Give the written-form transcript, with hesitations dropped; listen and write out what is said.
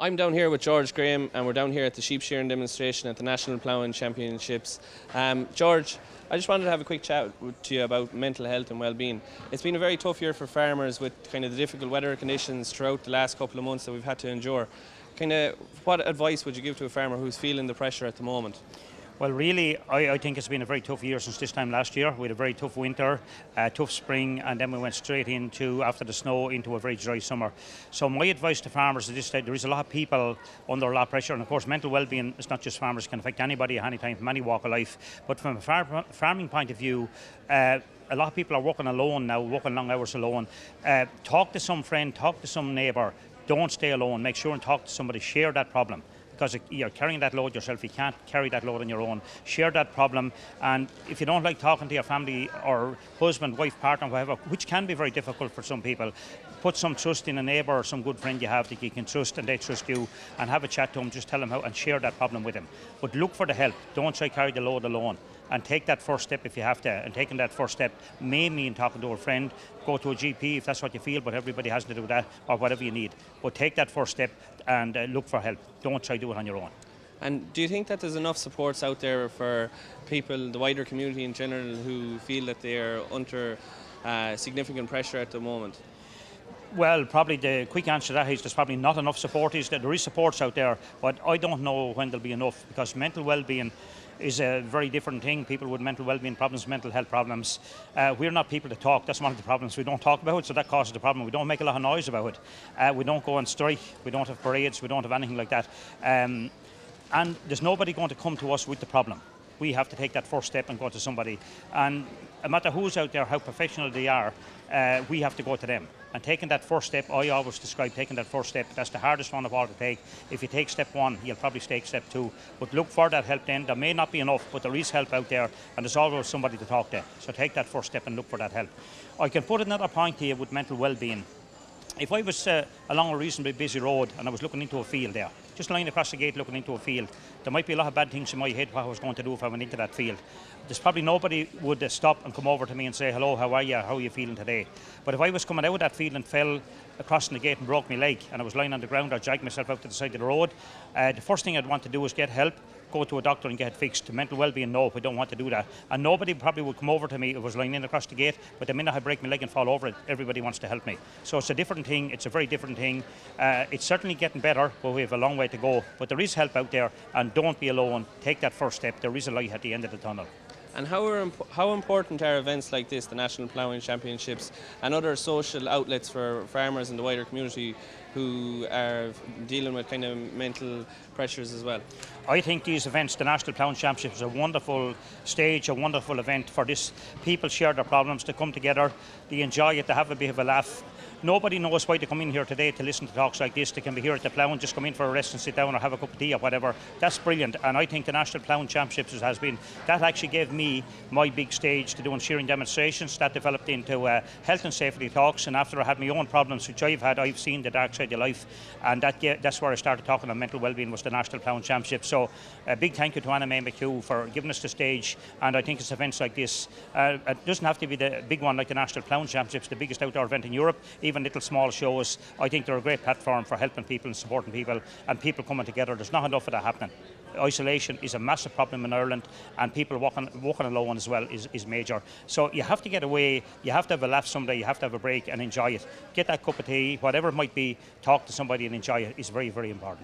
I'm down here with George Graham, and we're down here at the sheep shearing demonstration at the National Ploughing Championships. George, I just wanted to have a quick chat to you about mental health and well-being. It's been a very tough year for farmers with kind of the difficult weather conditions throughout the last couple of months that we've had to endure. What advice would you give to a farmer who's feeling the pressure at the moment? Well, really, I think it's been a very tough year since this time last year. We had a very tough winter, tough spring, and then we went straight into, after the snow, into a very dry summer. So my advice to farmers is this: there is a lot of people under a lot of pressure, and of course mental well-being is not just farmers, it can affect anybody at any time from any walk of life. But from a farming point of view, a lot of people are working alone now, working long hours alone. Talk to some friend, talk to some neighbour. Don't stay alone. Make sure and talk to somebody, share that problem. Because you're carrying that load yourself, you can't carry that load on your own. Share that problem, and if you don't like talking to your family or husband, wife, partner, whatever, which can be very difficult for some people, put some trust in a neighbour or some good friend you have that you can trust and they trust you, and have a chat to them, just tell them how, and share that problem with them. But look for the help, don't try to carry the load alone. And take that first step if you have to. And taking that first step may mean talking to a friend, go to a GP if that's what you feel, but everybody has to do that, or whatever you need. But take that first step and look for help. Don't try to do it on your own. And do you think that there's enough supports out there for people, the wider community in general, who feel that they are under significant pressure at the moment? Well, probably the quick answer to that is there's probably not enough support. There is supports out there, but I don't know when there'll be enough, because mental well-being is a very different thing. People with mental well-being problems, mental health problems, we're not people to talk. That's one of the problems. We don't talk about it, so that causes the problem. We don't make a lot of noise about it. We don't go on strike. We don't have parades. We don't have anything like that. And there's nobody going to come to us with the problem. We have to take that first step and go to somebody. And no matter who's out there, how professional they are, we have to go to them. And taking that first step, I always describe taking that first step, that's the hardest one of all to take. If you take step one, you'll probably take step two. But look for that help then. There may not be enough, but there is help out there, and there's always somebody to talk to. So take that first step and look for that help. I can put another point here with mental well-being. If I was along a reasonably busy road and I was looking into a field there, just lying across the gate looking into a field, there might be a lot of bad things in my head what I was going to do if I went into that field. There's probably nobody would stop and come over to me and say, hello, how are you, how are you feeling today? But if I was coming out of that field and fell across the gate and broke my leg, and I was lying on the ground or dragged myself out to the side of the road, the first thing I'd want to do is get help, go to a doctor and get it fixed. Mental well-being, no, we don't want to do that. And nobody probably would come over to me if I was lying in across the gate, but the minute I break my leg and fall over it, everybody wants to help me. So it's a different thing, it's a very different thing. It's certainly getting better, but we have a long way to go. But there is help out there, and don't be alone. Take that first step. There is a light at the end of the tunnel. And how important are events like this, the National Ploughing Championships, and other social outlets for farmers in the wider community who are dealing with kind of mental pressures as well? I think these events, the National Ploughing Championships, is a wonderful stage, a wonderful event for this. People share their problems, they come together, they enjoy it, they have a bit of a laugh. Nobody knows why they come in here today to listen to talks like this. They can be here at the Ploughing, just come in for a rest and sit down or have a cup of tea or whatever. That's brilliant, and I think the National Ploughing Championships has been, that actually gave me my big stage to doing shearing demonstrations. That developed into health and safety talks, and after I had my own problems, which I've seen the dark side of life, and that's where I started talking on mental well-being, was the National Ploughing Championships. So a big thank you to Anna May McHugh for giving us the stage, and I think it's events like this. It doesn't have to be the big one like the National Ploughing Championships, the biggest outdoor event in Europe. Even little small shows, I think they're a great platform for helping people and supporting people, and people coming together. There's not enough of that happening. Isolation is a massive problem in Ireland, and people walking alone as well is major. So you have to get away, you have to have a laugh someday, you have to have a break and enjoy it. Get that cup of tea, whatever it might be, talk to somebody and enjoy it is very, very important.